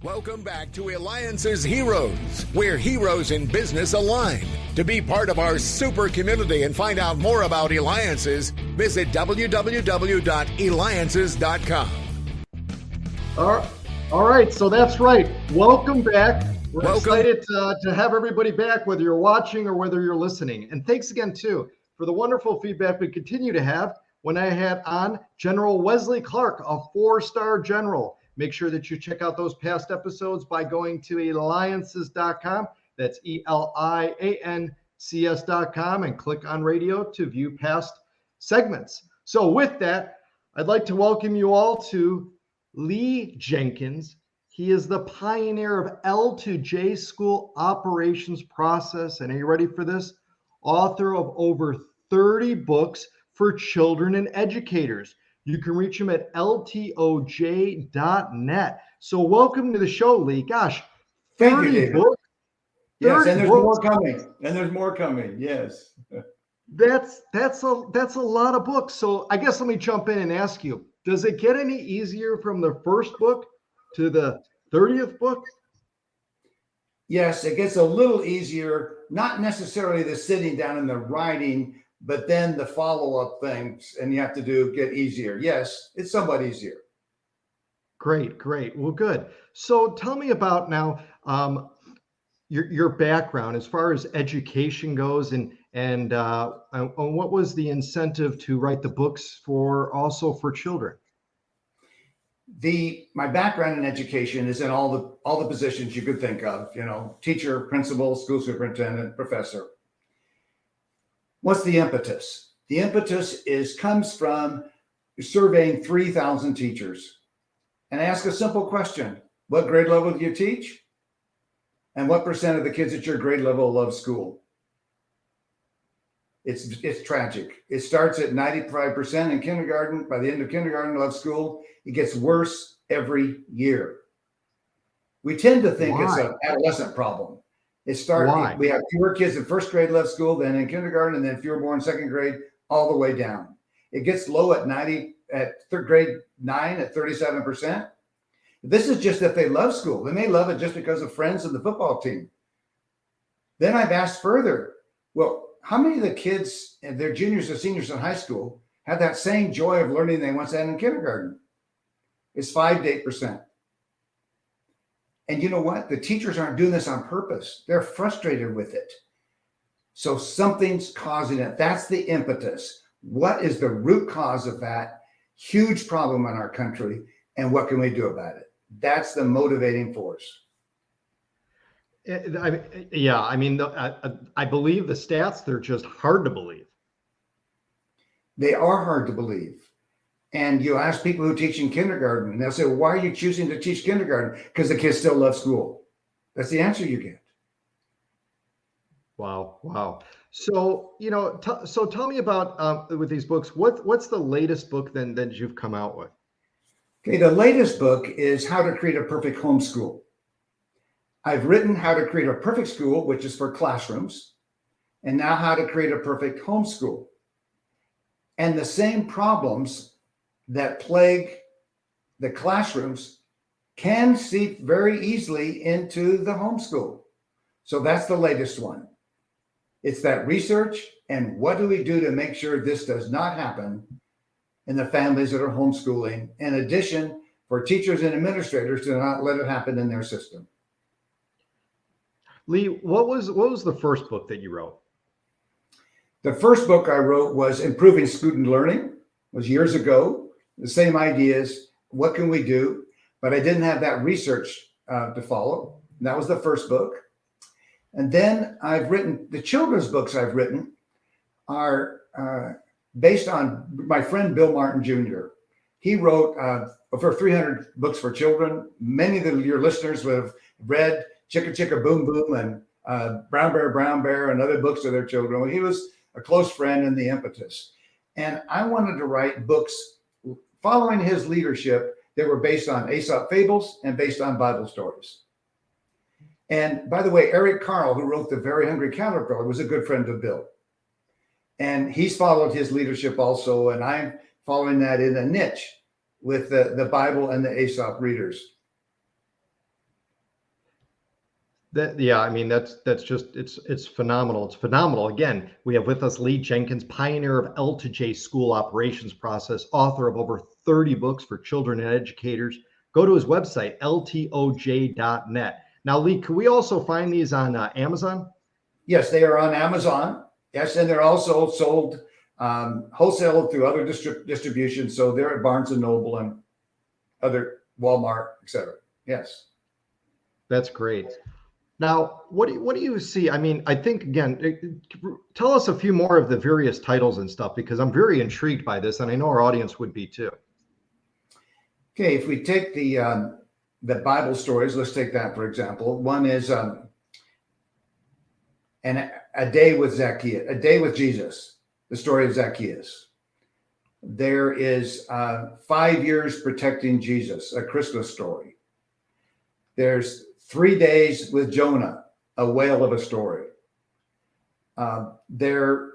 Welcome back to Eliances Heroes, where heroes in business align. To be part of our super community and find out more about Eliances, visit www.Eliances.com. All right, so that's right. Welcome back. We're excited to have everybody back, whether you're watching or whether you're listening. And thanks again, too, for the wonderful feedback we continue to have when I had on General Wesley Clark, a 4-star general. Make sure that you check out those past episodes by going to Eliances.com. That's Eliances.com, and click on radio to view past segments. So with that, I'd like to welcome you all to Lee Jenkins. He is the pioneer of L2J school operations process. And are you ready for this? Author of over 30 books for children and educators. You can reach him at ltoj.net. So welcome to the show, Lee. Gosh, thank you, David. Books, yes, and there's more coming. And there's more coming. Yes. That's a lot of books. So I guess let me jump in and ask you, does it get any easier from the first book to the 30th book? Yes, it gets a little easier, not necessarily the sitting down and the writing, but then the follow-up things, and you have to get easier. Yes, it's somewhat easier. Great. Well, good. So tell me about now your background as far as education goes, and what was the incentive to write the books also for children? My background in education is in all the positions you could think of, teacher, principal, school superintendent, professor. What's the impetus? The impetus comes from surveying 3,000 teachers and ask a simple question. What grade level do you teach? And what percent of the kids at your grade level love school? It's tragic. It starts at 95% in kindergarten. By the end of kindergarten, love school. It gets worse every year. We tend to think it's an adolescent problem. We have fewer kids in first grade love school than in kindergarten, and then fewer more in second grade, all the way down. It gets low at third grade 9 at 37%. This is just that they love school. They may love it just because of friends and the football team. Then I've asked further, well, how many of the kids and their juniors or seniors in high school have that same joy of learning they once had in kindergarten? It's 5 to 8%. And you know what? The teachers aren't doing this on purpose. They're frustrated with it. So something's causing it. That's the impetus. What is the root cause of that huge problem in our country? And what can we do about it? That's the motivating force. I believe the stats, they're just hard to believe. They are hard to believe. And you ask people who teach in kindergarten, and they'll say, well, why are you choosing to teach kindergarten? Because the kids still love school. That's the answer you get. Wow. So, so tell me about, with these books, what's the latest book then that you've come out with? Okay, the latest book is How to Create a Perfect Homeschool. I've written How to Create a Perfect School, which is for classrooms, and now How to Create a Perfect Homeschool. And the same problems that plague the classrooms can seep very easily into the homeschool. So that's the latest one. It's that research and what do we do to make sure this does not happen in the families that are homeschooling. In addition, for teachers and administrators to not let it happen in their system. Lee, what was the first book that you wrote? The first book I wrote was Improving Student Learning. It was years ago. The same ideas. What can we do? But I didn't have that research to follow. And that was the first book. And then I've written, the children's books I've written are based on my friend Bill Martin Jr. He wrote over 300 books for children. Many of your listeners would have read Chicka Chicka Boom Boom and Brown Bear and other books to their children. Well, he was a close friend in the impetus. And I wanted to write books following his leadership that were based on Aesop fables and based on Bible stories. And by the way, Eric Carle, who wrote The Very Hungry Caterpillar, was a good friend of Bill. And he's followed his leadership also, and I'm following that in a niche with the Bible and the Aesop readers. Yeah, I mean that's just it's phenomenal. It's phenomenal. Again, we have with us Lee Jenkins, pioneer of L to J school operations process, author of over 30 books for children and educators. Go to his website, ltoj.net. Now, Lee, can we also find these on Amazon? Yes, they are on Amazon. Yes, and they're also sold wholesale through other distribution. So they're at Barnes and Noble and other Walmart, etc. Yes, that's great. Now, what do you see? I mean, I think again, tell us a few more of the various titles and stuff, because I'm very intrigued by this, and I know our audience would be too. Okay, if we take the Bible stories, let's take that for example. One is a day with Zacchaeus, a day with Jesus, the story of Zacchaeus. There is 5 years protecting Jesus, a Christmas story. There's 3 days with Jonah, a whale of a story. They're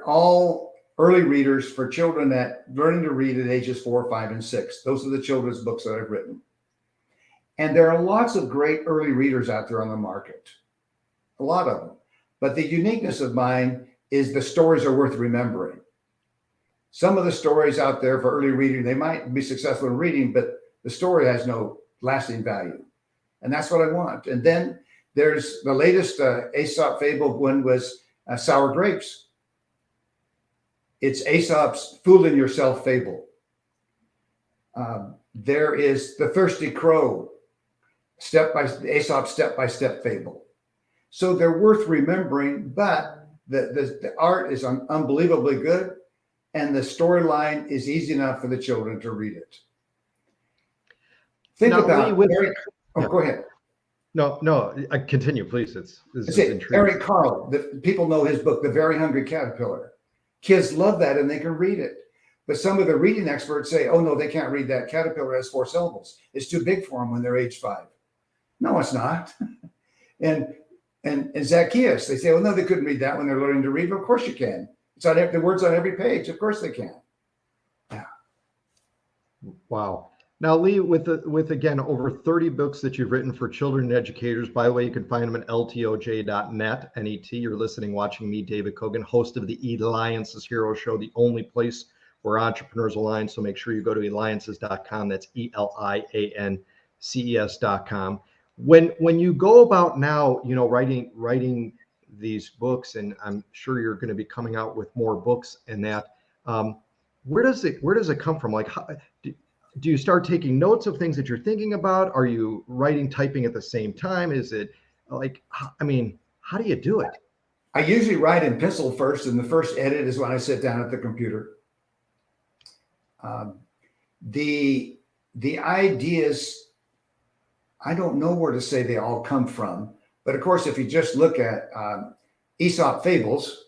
all early readers for children that learning to read at ages 4, 5, and 6. Those are the children's books that I've written. And there are lots of great early readers out there on the market, a lot of them. But the uniqueness of mine is the stories are worth remembering. Some of the stories out there for early reading, they might be successful in reading, but the story has no lasting value. And that's what I want. And then there's the latest Aesop fable one was sour grapes. It's Aesop's fooling yourself fable. There is the thirsty crow, Aesop's step-by-step fable. So they're worth remembering, but the art is unbelievably good, and the storyline is easy enough for the children to read it. Think about Eric. Oh, go ahead. No, continue, please. This is intriguing. Eric Carle, people know his book, The Very Hungry Caterpillar. Kids love that and they can read it. But some of the reading experts say, oh, no, they can't read that. Caterpillar has 4 syllables. It's too big for them when they're age 5. No, it's not. and Zacchaeus, they say, well, no, they couldn't read that when they're learning to read. But of course you can. It's on the words on every page. Of course they can. Yeah. Wow. Now, Lee, with again over 30 books that you've written for children and educators. By the way, you can find them at ltoj.net. Net. You're listening, watching me, David Kogan, host of the Eliances Hero Show, the only place where entrepreneurs align. So make sure you go to Eliances.com. That's ELIANCES.com. When you go about now, writing these books, and I'm sure you're going to be coming out with more books and that. Where does it come from? Like, do you start taking notes of things that you're thinking about? Are you typing at the same time? Is it like, I mean, how do you do it? I usually write in pencil first, and the first edit is when I sit down at the computer. The ideas, I don't know where to say they all come from, but of course, if you just look at Aesop fables,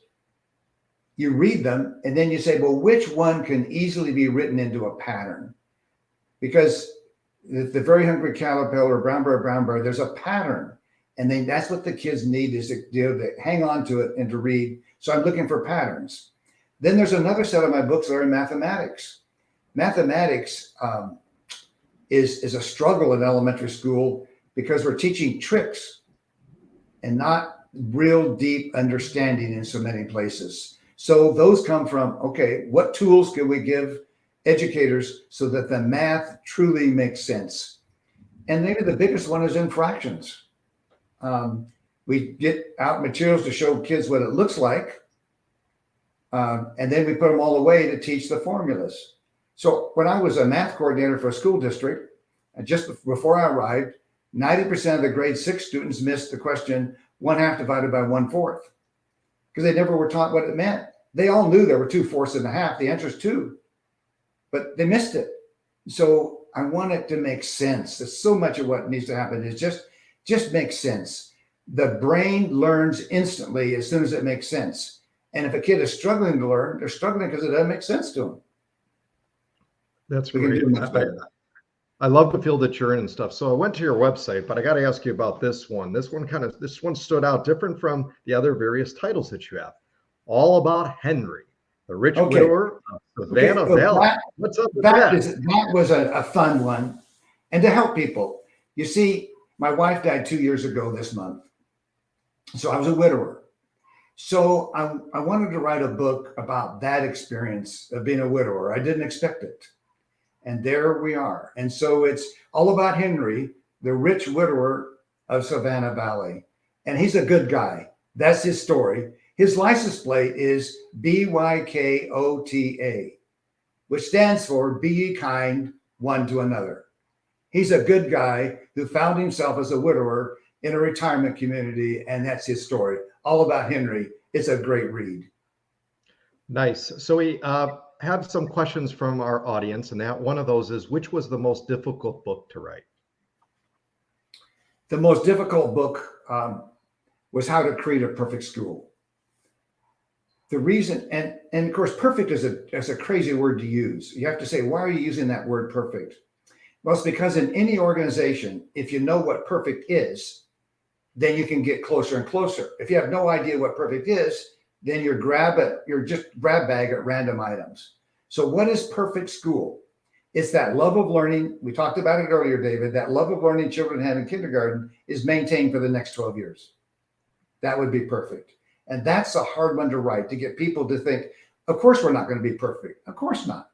you read them and then you say, well, which one can easily be written into a pattern? Because the Very Hungry Caterpillar, brown bear, there's a pattern. And then that's what the kids need, is to hang on to it and to read. So I'm looking for patterns. Then there's another set of my books that are in mathematics. Mathematics is a struggle in elementary school because we're teaching tricks and not real deep understanding in so many places. So those come from, okay, what tools can we give educators so that the math truly makes sense? And maybe the biggest one is in fractions. We get out materials to show kids what it looks like. And then we put them all away to teach the formulas. So when I was a math coordinator for a school district, just before I arrived, 90% of the grade 6 students missed the question 1/2 divided by 1/4 because they never were taught what it meant. They all knew there were 2/4 and 1/2. The answer is 2, but they missed it. So I want it to make sense. There's so much of what needs to happen is just make sense. The brain learns instantly as soon as it makes sense. And if a kid is struggling to learn, they're struggling because it doesn't make sense to them. That's great. I love the field that you're in and stuff. So I went to your website, but I got to ask you about this one. This one stood out different from the other various titles that you have. All About Henry, the rich widower of Savannah Valley. What's up with that? That was a fun one. And to help people, you see, My wife died 2 years ago this month. So I was a widower. So I wanted to write a book about that experience of being a widower. I didn't expect it. And there we are. And so it's all about Henry, the rich widower of Savannah Valley. And he's a good guy. That's his story. His license plate is BYKOTA, which stands for Be Ye Kind One to Another. He's a good guy who found himself as a widower in a retirement community, and that's his story. All about Henry. It's a great read. Nice. So we have some questions from our audience, and that one of those is, which was the most difficult book to write? The most difficult book was How to Create a Perfect School. The reason, and of course, perfect is a crazy word to use. You have to say, why are you using that word perfect? Well, it's because in any organization, if you know what perfect is, then you can get closer and closer. If you have no idea what perfect is, then you're just grab bag at random items. So what is perfect school? It's that love of learning. We talked about it earlier, David. That love of learning children have in kindergarten is maintained for the next 12 years. That would be perfect. And that's a hard one to write, to get people to think, of course, we're not going to be perfect. Of course not.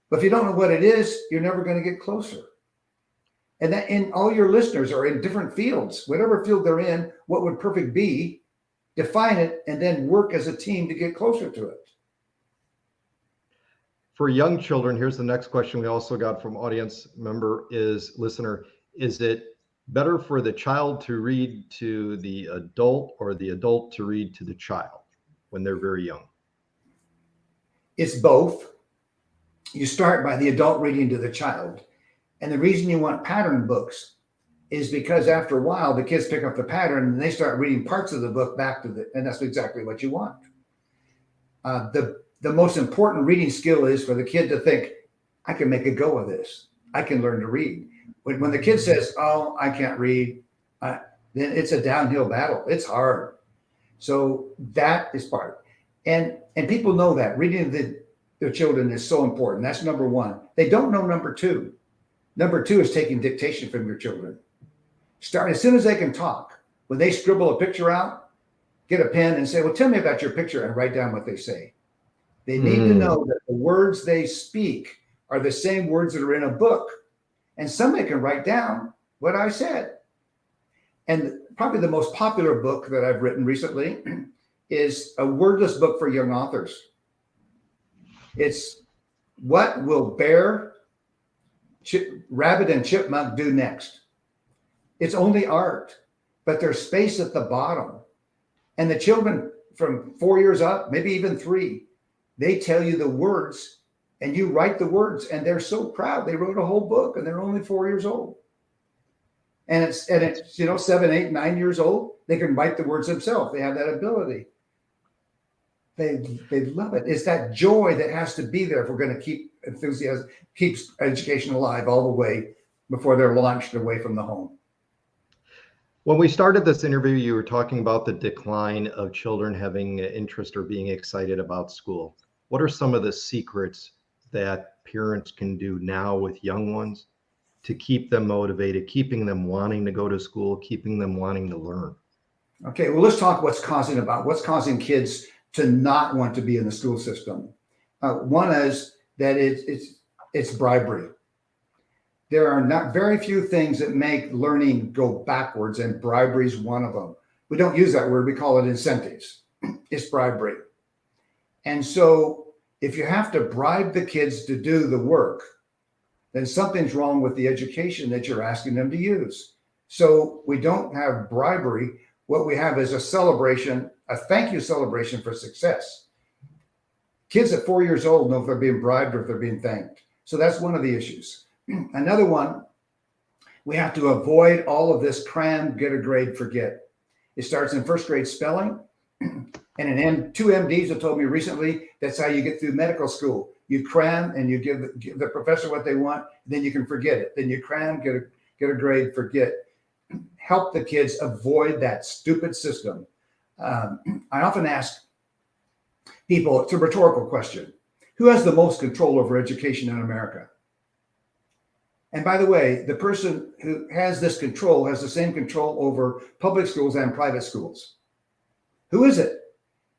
But if you don't know what it is, you're never going to get closer. And that, in all your listeners are in different fields, whatever field they're in, what would perfect be? Define it and then work as a team to get closer to it. For young children, here's the next question we also got from audience member listener. Is it better for the child to read to the adult or the adult to read to the child when they're very young? It's both. You start by the adult reading to the child. And the reason you want pattern books is because after a while, the kids pick up the pattern and they start reading parts of the book back to and that's exactly what you want. The most important reading skill is for the kid to think, I can make a go of this. I can learn to read. When the kid says, oh, I can't read, then it's a downhill battle. It's hard. So that is part. And people know that reading their children is so important. That's number one. They don't know number two. Number two is taking dictation from your children. Start as soon as they can talk. When they scribble a picture out, get a pen and say, well, tell me about your picture, and write down what they say. They need to know that the words they speak are the same words that are in a book. And somebody can write down what I said. And probably the most popular book that I've written recently is a wordless book for young authors. It's What Will Bear, Rabbit, and Chipmunk Do Next? It's only art, but there's space at the bottom. And the children from 4 years up, maybe even 3, they tell you the words and you write the words, and they're so proud. They wrote a whole book and they're only 4 years old. And it's 7, 8, 9 years old. They can write the words themselves. They have that ability. They love it. It's that joy that has to be there if we're going to keep enthusiasm, keeps education alive all the way before they're launched away from the home. When we started this interview, you were talking about the decline of children having interest or being excited about school. What are some of the secrets that parents can do now with young ones to keep them motivated, keeping them wanting to go to school, keeping them wanting to learn? Okay, well, let's talk what's causing kids to not want to be in the school system. One is that it's bribery. There are not very few things that make learning go backwards, and bribery is one of them. We don't use that word. We call it incentives. It's bribery. And so if you have to bribe the kids to do the work, then something's wrong with the education that you're asking them to use. So we don't have bribery. What we have is a celebration, a thank you celebration for success. Kids at 4 years old know if they're being bribed or if they're being thanked. So that's one of the issues. Another one, we have to avoid all of this cram, get a grade, forget. It starts in first grade spelling. And two MDs have told me recently, that's how you get through medical school. You cram and you give the professor what they want, then you can forget it. Then you cram, get a grade, forget. Help the kids avoid that stupid system. I often ask people, it's a rhetorical question, who has the most control over education in America? And by the way, the person who has this control has the same control over public schools and private schools. Who is it?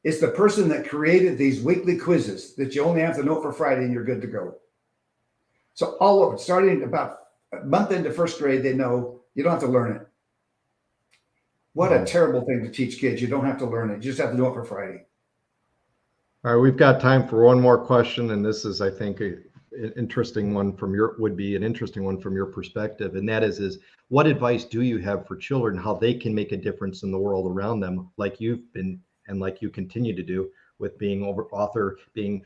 It's the person that created these weekly quizzes that you only have to know for Friday and you're good to go. So all over, starting about a month into first grade, they know you don't have to learn it. What a terrible thing to teach kids. You don't have to learn it. You just have to do it for Friday. All right, we've got time for one more question, and this is, I think, an interesting one from your perspective, and that is what advice do you have for children, how they can make a difference in the world around them, like you've been and like you continue to do with being author, being,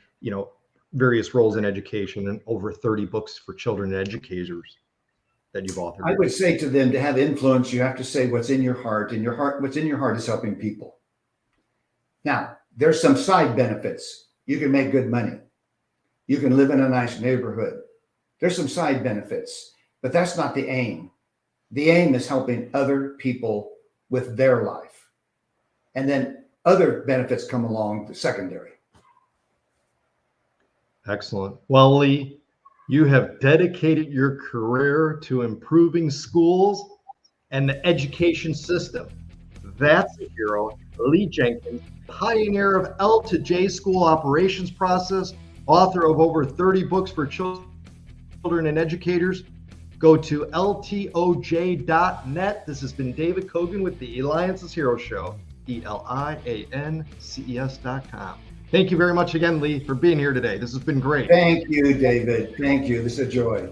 various roles in education and over 30 books for children and educators that you've authored? I would say to them, to have influence, you have to say what's in your heart, and what's in your heart is helping people. Now, there's some side benefits. You can make good money. You can live in a nice neighborhood. There's some side benefits, but that's not the aim. The aim is helping other people with their life. And then other benefits come along, the secondary. Excellent. Well, Lee, you have dedicated your career to improving schools and the education system. That's a hero. Lee Jenkins, pioneer of L to J school operations process, author of over 30 books for children and educators. Go to ltoj.net. This has been David Kogan with the Eliances Hero Show, Eliances.com. Thank you very much again, Lee, for being here today. This has been great. Thank you, David. Thank you. This is a joy.